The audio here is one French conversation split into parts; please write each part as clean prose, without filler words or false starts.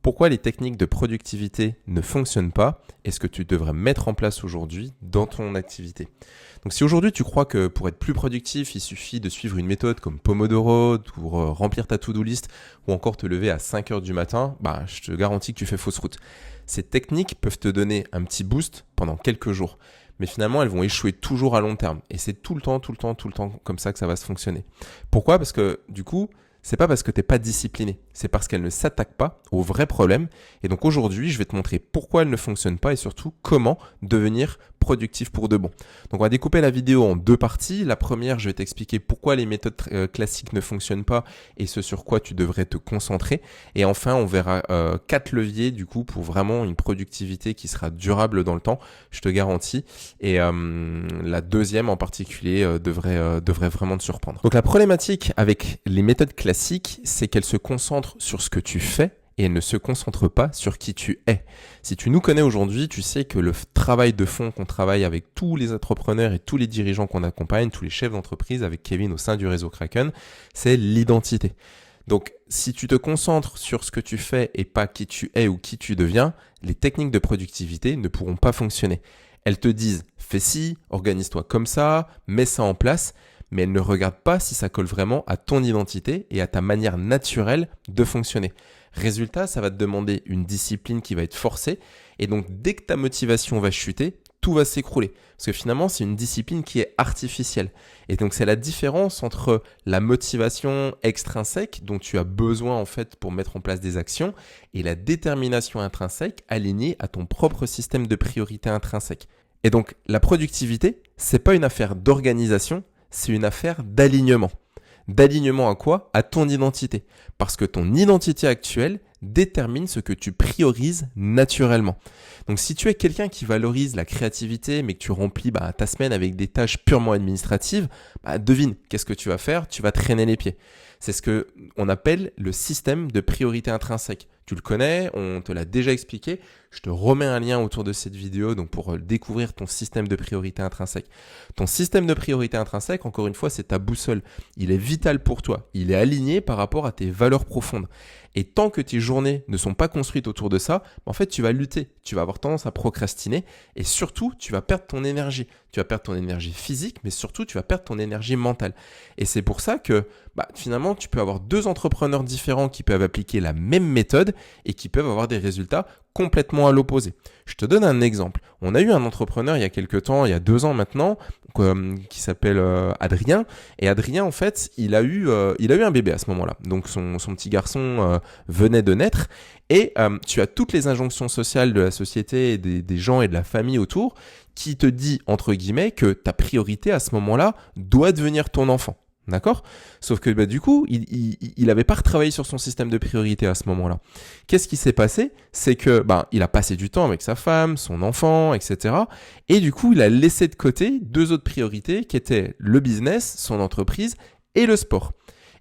Pourquoi les techniques de productivité ne fonctionnent pas et ce que tu devrais mettre en place aujourd'hui dans ton activité. Donc si aujourd'hui tu crois que pour être plus productif, il suffit de suivre une méthode comme Pomodoro pour remplir ta to-do list ou encore te lever à 5 heures du matin, je te garantis que tu fais fausse route. Ces techniques peuvent te donner un petit boost pendant quelques jours. Mais finalement, elles vont échouer toujours à long terme. Et c'est tout le temps comme ça que ça va se fonctionner. Pourquoi ? Parce que du coup, c'est pas parce que t'es pas discipliné, c'est parce qu'elle ne s'attaque pas au vrai problème. Et donc aujourd'hui, je vais te montrer pourquoi elle ne fonctionne pas et surtout comment devenir productif pour de bon. Donc on va découper la vidéo en deux parties. La première, je vais t'expliquer pourquoi les méthodes classiques ne fonctionnent pas et ce sur quoi tu devrais te concentrer. Et enfin, on verra 4 leviers du coup pour vraiment une productivité qui sera durable dans le temps, je te garantis. Et la deuxième en particulier devrait vraiment te surprendre. Donc la problématique avec les méthodes classiques, c'est qu'elles se concentrent sur ce que tu fais et elle ne se concentre pas sur qui tu es. Si tu nous connais aujourd'hui, tu sais que le travail de fond qu'on travaille avec tous les entrepreneurs et tous les dirigeants qu'on accompagne, tous les chefs d'entreprise avec Kevin au sein du réseau Kraken, c'est l'identité. Donc, si tu te concentres sur ce que tu fais et pas qui tu es ou qui tu deviens, les techniques de productivité ne pourront pas fonctionner. Elles te disent « fais ci, organise-toi comme ça, mets ça en place », mais elles ne regardent pas si ça colle vraiment à ton identité et à ta manière naturelle de fonctionner. Résultat, ça va te demander une discipline qui va être forcée et donc dès que ta motivation va chuter, tout va s'écrouler. Parce que finalement, c'est une discipline qui est artificielle. Et donc, c'est la différence entre la motivation extrinsèque dont tu as besoin en fait pour mettre en place des actions et la détermination intrinsèque alignée à ton propre système de priorité intrinsèque. Et donc, la productivité, c'est pas une affaire d'organisation, c'est une affaire d'alignement. D'alignement à quoi ? À ton identité. Parce que ton identité actuelle détermine ce que tu priorises naturellement. Donc si tu es quelqu'un qui valorise la créativité mais que tu remplis ta semaine avec des tâches purement administratives, devine, qu'est-ce que tu vas faire ? Tu vas traîner les pieds. C'est ce que on appelle le système de priorité intrinsèque. Tu le connais, on te l'a déjà expliqué. Je te remets un lien autour de cette vidéo donc pour découvrir ton système de priorité intrinsèque. Ton système de priorité intrinsèque, encore une fois, c'est ta boussole. Il est vital pour toi. Il est aligné par rapport à tes valeurs profondes. Et tant que tes journées ne sont pas construites autour de ça, en fait, tu vas lutter. Tu vas avoir tendance à procrastiner et surtout, tu vas perdre ton énergie. Tu vas perdre ton énergie physique, mais surtout, tu vas perdre ton énergie mentale. Et c'est pour ça que finalement, tu peux avoir deux entrepreneurs différents qui peuvent appliquer la même méthode et qui peuvent avoir des résultats complètement à l'opposé. Je te donne un exemple. On a eu un entrepreneur il y a quelques temps, il y a 2 ans maintenant, qui s'appelle Adrien. Et Adrien, en fait, il a eu un bébé à ce moment-là. Donc son petit garçon venait de naître. Et tu as toutes les injonctions sociales de la société et des gens et de la famille autour qui te dit, entre guillemets, que ta priorité à ce moment-là doit devenir ton enfant. D'accord ? Sauf que du coup, il n'avait pas retravaillé sur son système de priorité à ce moment-là. Qu'est-ce qui s'est passé ? C'est que il a passé du temps avec sa femme, son enfant, etc. Et du coup, il a laissé de côté 2 autres priorités qui étaient le business, son entreprise et le sport.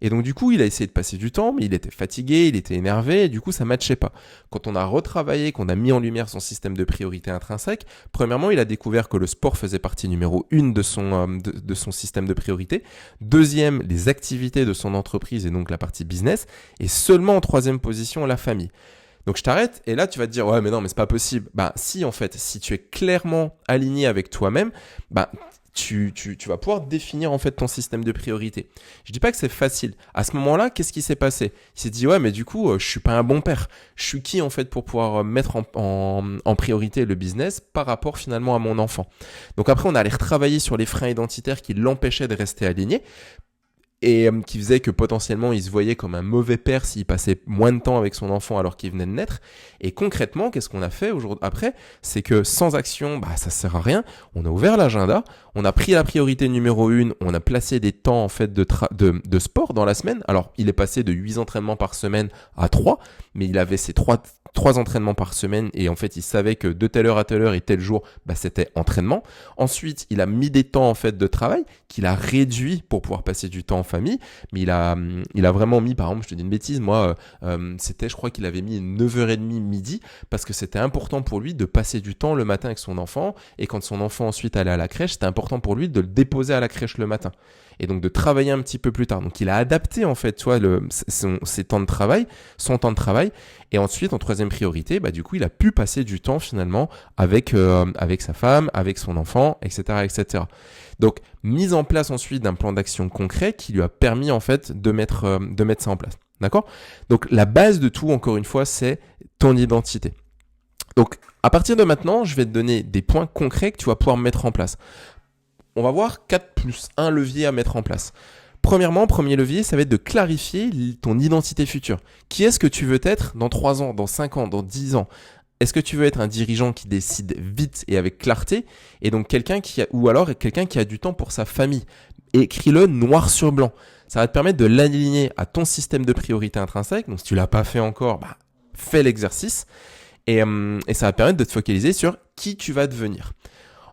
Et donc du coup, il a essayé de passer du temps, mais il était fatigué, il était énervé, et du coup, ça matchait pas. Quand on a retravaillé, qu'on a mis en lumière son système de priorité intrinsèque, premièrement, il a découvert que le sport faisait partie numéro 1 de son système de priorité. Deuxième, les activités de son entreprise et donc la partie business. Et seulement en 3e position, la famille. Donc je t'arrête et là tu vas te dire ouais mais non mais c'est pas possible. Si en fait, si tu es clairement aligné avec toi-même, tu vas pouvoir définir en fait ton système de priorité. Je dis pas que c'est facile. À ce moment-là, qu'est-ce qui s'est passé ? Il s'est dit ouais mais du coup je suis pas un bon père. Je suis qui en fait pour pouvoir mettre en priorité le business par rapport finalement à mon enfant. Donc après on allait retravailler sur les freins identitaires qui l'empêchaient de rester aligné. Et qui faisait que potentiellement il se voyait comme un mauvais père s'il passait moins de temps avec son enfant alors qu'il venait de naître. Et concrètement, qu'est-ce qu'on a fait aujourd'hui après ? C'est que sans action, ça sert à rien. On a ouvert l'agenda, on a pris la priorité numéro 1, on a placé des temps en fait de sport dans la semaine. Alors il est passé de 8 entraînements par semaine à 3, mais il avait ces 3 entraînements par semaine et en fait il savait que de telle heure à telle heure et tel jour c'était entraînement. Ensuite il a mis des temps en fait de travail qu'il a réduit pour pouvoir passer du temps en famille, mais il a vraiment mis, par exemple, je te dis une bêtise, moi je crois qu'il avait mis 9h30 midi parce que c'était important pour lui de passer du temps le matin avec son enfant et quand son enfant ensuite allait à la crèche, c'était important important pour lui de le déposer à la crèche le matin et donc de travailler un petit peu plus tard. Donc il a adapté en fait, tu vois, ses temps de travail, son temps de travail, et ensuite en troisième priorité, du coup il a pu passer du temps finalement avec sa femme, avec son enfant, etc., etc. Donc mise en place ensuite d'un plan d'action concret qui lui a permis en fait de mettre ça en place. D'accord ? Donc la base de tout, encore une fois, c'est ton identité. Donc à partir de maintenant, je vais te donner des points concrets que tu vas pouvoir mettre en place. On va voir 4 plus 1 levier à mettre en place. Premièrement, premier levier, ça va être de clarifier ton identité future. Qui est-ce que tu veux être dans 3 ans, dans 5 ans, dans 10 ans ? Est-ce que tu veux être un dirigeant qui décide vite et avec clarté, et donc quelqu'un qui a du temps pour sa famille ? Écris-le noir sur blanc. Ça va te permettre de l'aligner à ton système de priorité intrinsèque. Donc si tu l'as pas fait encore, fais l'exercice. Et ça va te permettre de te focaliser sur qui tu vas devenir.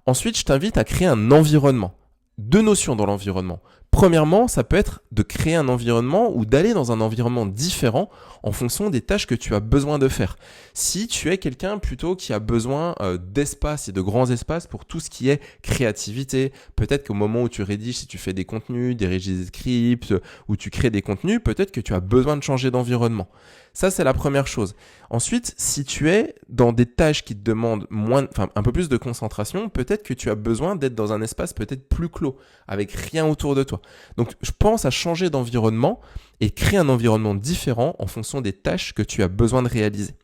Ensuite, je t'invite à créer un environnement. 2 notions dans l'environnement. Premièrement, ça peut être de créer un environnement ou d'aller dans un environnement différent en fonction des tâches que tu as besoin de faire. Si tu es quelqu'un plutôt qui a besoin d'espace et de grands espaces pour tout ce qui est créativité, peut-être qu'au moment où tu rédiges, si tu fais des contenus, des rédiges des scripts, ou tu crées des contenus, peut-être que tu as besoin de changer d'environnement. Ça, c'est la première chose. Ensuite, si tu es dans des tâches qui te demandent un peu plus de concentration, peut-être que tu as besoin d'être dans un espace peut-être plus clos, avec rien autour de toi. Donc, je pense à changer d'environnement et créer un environnement différent en fonction des tâches que tu as besoin de réaliser.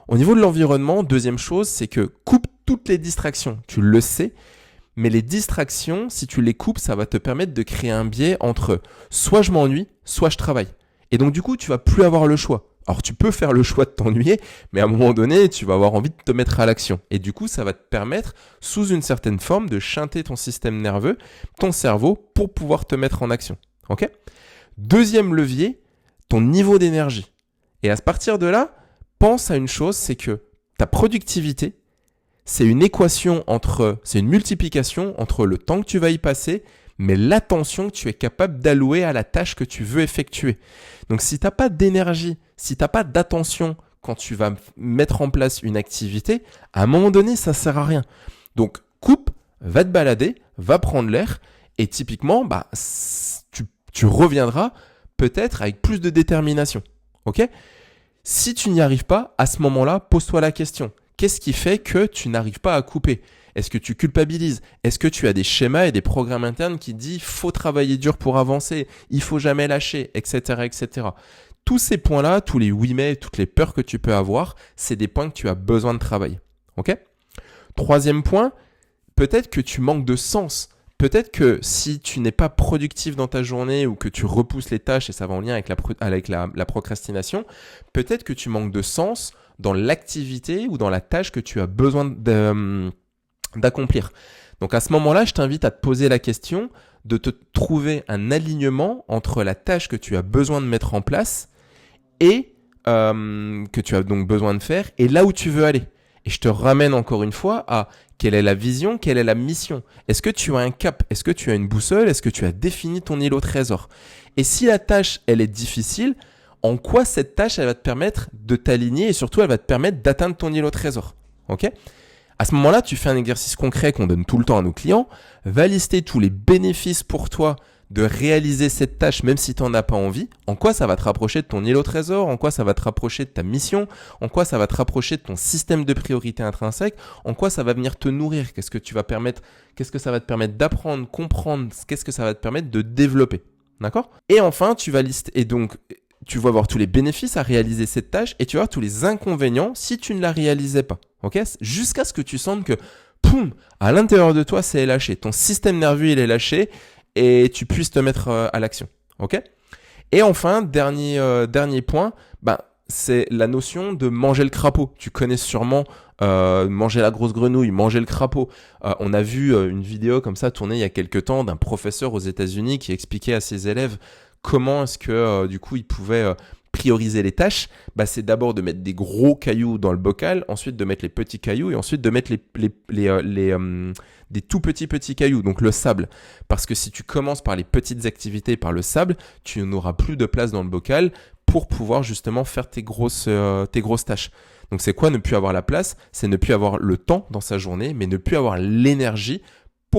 Au niveau de l'environnement, deuxième chose, c'est que coupe toutes les distractions. Tu le sais, mais les distractions, si tu les coupes, ça va te permettre de créer un biais entre soit je m'ennuie, soit je travaille. Et donc du coup, tu vas plus avoir le choix. Alors tu peux faire le choix de t'ennuyer, mais à un moment donné, tu vas avoir envie de te mettre à l'action. Et du coup, ça va te permettre, sous une certaine forme, de shunter ton système nerveux, ton cerveau, pour pouvoir te mettre en action. Ok ? Deuxième levier, ton niveau d'énergie. Et à partir de là, pense à une chose, c'est que ta productivité, c'est une multiplication entre le temps que tu vas y passer, mais l'attention que tu es capable d'allouer à la tâche que tu veux effectuer. Donc si tu n'as pas d'énergie, si tu n'as pas d'attention quand tu vas mettre en place une activité, à un moment donné, ça ne sert à rien. Donc coupe, va te balader, va prendre l'air, et typiquement, tu reviendras peut-être avec plus de détermination. Ok ? Si tu n'y arrives pas, à ce moment-là, pose-toi la question. Qu'est-ce qui fait que tu n'arrives pas à couper ? Est-ce que tu culpabilises ? Est-ce que tu as des schémas et des programmes internes qui disent « faut travailler dur pour avancer, il faut jamais lâcher, etc. etc. » Tous ces points-là, tous les oui mais, toutes les peurs que tu peux avoir, c'est des points que tu as besoin de travailler. Ok ? Troisième point, peut-être que tu manques de sens. Peut-être que si tu n'es pas productif dans ta journée ou que tu repousses les tâches, et ça va en lien avec la procrastination, peut-être que tu manques de sens dans l'activité ou dans la tâche que tu as besoin d'accomplir. Donc à ce moment-là, je t'invite à te poser la question de te trouver un alignement entre la tâche que tu as besoin de mettre en place et que tu as donc besoin de faire et là où tu veux aller. Et je te ramène encore une fois à quelle est la vision, quelle est la mission. Est-ce que tu as un cap ? Est-ce que tu as une boussole ? Est-ce que tu as défini ton îlot trésor ? Et si la tâche, elle est difficile, en quoi cette tâche, elle va te permettre de t'aligner et surtout, elle va te permettre d'atteindre ton îlot trésor ? Ok ? À ce moment-là, tu fais un exercice concret qu'on donne tout le temps à nos clients. Va lister tous les bénéfices pour toi de réaliser cette tâche, même si tu n'en as pas envie. En quoi ça va te rapprocher de ton îlot trésor ? En quoi ça va te rapprocher de ta mission ? En quoi ça va te rapprocher de ton système de priorité intrinsèque ? En quoi ça va venir te nourrir ? Qu'est-ce que ça va te permettre d'apprendre, comprendre ? Qu'est-ce que ça va te permettre de développer ? D'accord ? Et enfin, tu vas lister, et donc, tu vas voir tous les bénéfices à réaliser cette tâche et tu vas voir tous les inconvénients si tu ne la réalisais pas. Ok ? Jusqu'à ce que tu sentes que, poum, à l'intérieur de toi, c'est lâché. Ton système nerveux, il est lâché et tu puisses te mettre à l'action. Ok ? Et enfin, dernier point, c'est la notion de manger le crapaud. Tu connais sûrement manger la grosse grenouille, manger le crapaud. On a vu une vidéo comme ça tournée il y a quelques temps d'un professeur aux États-Unis qui expliquait à ses élèves comment est-ce que du coup il pouvait prioriser les tâches. C'est d'abord de mettre des gros cailloux dans le bocal, ensuite de mettre les petits cailloux et ensuite de mettre des tout petits cailloux, donc le sable. Parce que si tu commences par les petites activités, par le sable, tu n'auras plus de place dans le bocal pour pouvoir justement faire tes grosses tâches. Donc c'est quoi ne plus avoir la place ? C'est ne plus avoir le temps dans sa journée, mais ne plus avoir l'énergie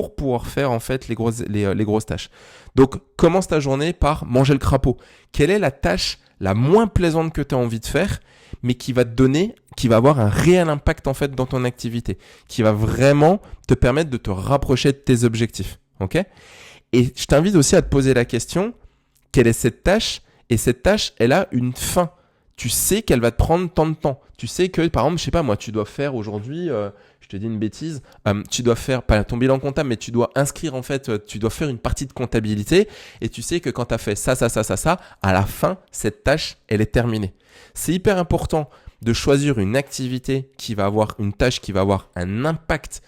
pour pouvoir faire en fait les grosses tâches. Donc, commence ta journée par manger le crapaud. Quelle est la tâche la moins plaisante que tu as envie de faire, mais qui va avoir un réel impact en fait dans ton activité, qui va vraiment te permettre de te rapprocher de tes objectifs. Ok ? Et je t'invite aussi à te poser la question, quelle est cette tâche ? Et cette tâche, elle a une fin. Tu sais qu'elle va te prendre tant de temps. Tu sais que, par exemple, je sais pas moi, tu dois faire aujourd'hui, je te dis une bêtise, tu dois faire, pas ton bilan comptable, mais tu dois inscrire en fait, tu dois faire une partie de comptabilité et tu sais que quand tu as fait ça, à la fin, cette tâche, elle est terminée. C'est hyper important de choisir une activité une tâche qui va avoir un impact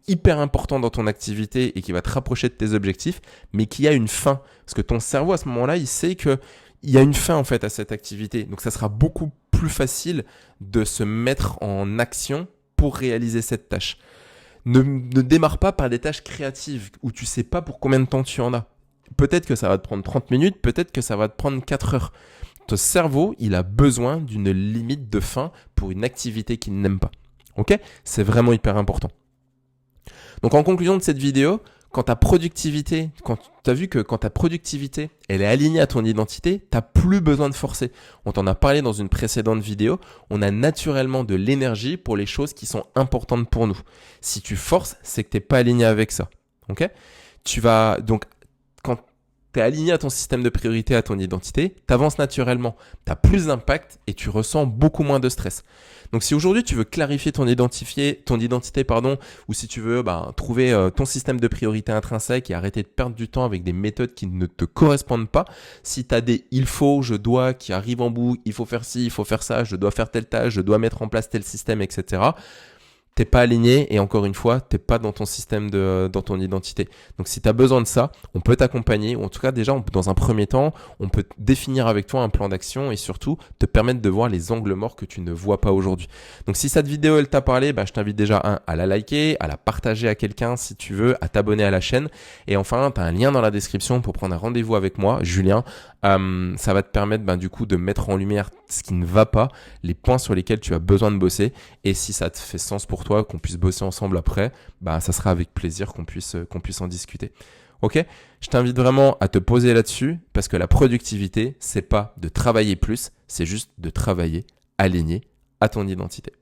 hyper important dans ton activité et qui va te rapprocher de tes objectifs, mais qui a une fin. Parce que ton cerveau, à ce moment-là, il sait que il y a une fin en fait à cette activité. Donc, ça sera beaucoup plus facile de se mettre en action pour réaliser cette tâche. Ne démarre pas par des tâches créatives où tu sais pas pour combien de temps tu en as. Peut-être que ça va te prendre 30 minutes, peut-être que ça va te prendre 4 heures. Ton cerveau, il a besoin d'une limite de fin pour une activité qu'il n'aime pas. Ok ? C'est vraiment hyper important. Donc, en conclusion de cette vidéo, quand tu as vu que quand ta productivité, elle est alignée à ton identité, tu n'as plus besoin de forcer. On t'en a parlé dans une précédente vidéo. On a naturellement de l'énergie pour les choses qui sont importantes pour nous. Si tu forces, c'est que tu n'es pas aligné avec ça. Ok ? Donc, quand tu es aligné à ton système de priorité, à ton identité, tu avances naturellement. Tu as plus d'impact et tu ressens beaucoup moins de stress. Donc, si aujourd'hui tu veux clarifier ton identité, ou si tu veux trouver ton système de priorité intrinsèque et arrêter de perdre du temps avec des méthodes qui ne te correspondent pas, si tu as des il faut, je dois qui arrivent en bout, il faut faire ci, il faut faire ça, je dois faire telle tâche, je dois mettre en place tel système, etc. T'es pas aligné et encore une fois, t'es pas dans ton système dans ton identité. Donc si tu as besoin de ça, on peut t'accompagner ou en tout cas déjà dans un premier temps, on peut définir avec toi un plan d'action et surtout te permettre de voir les angles morts que tu ne vois pas aujourd'hui. Donc si cette vidéo elle t'a parlé, je t'invite déjà à la liker, à la partager à quelqu'un si tu veux, à t'abonner à la chaîne et enfin, tu as un lien dans la description pour prendre un rendez-vous avec moi, Julien. Ça va te permettre du coup de mettre en lumière ce qui ne va pas, les points sur lesquels tu as besoin de bosser et si ça te fait sens pour toi, qu'on puisse bosser ensemble après, ça sera avec plaisir qu'on puisse en discuter. Ok ? Je t'invite vraiment à te poser là-dessus parce que la productivité, c'est pas de travailler plus, c'est juste de travailler aligné à ton identité.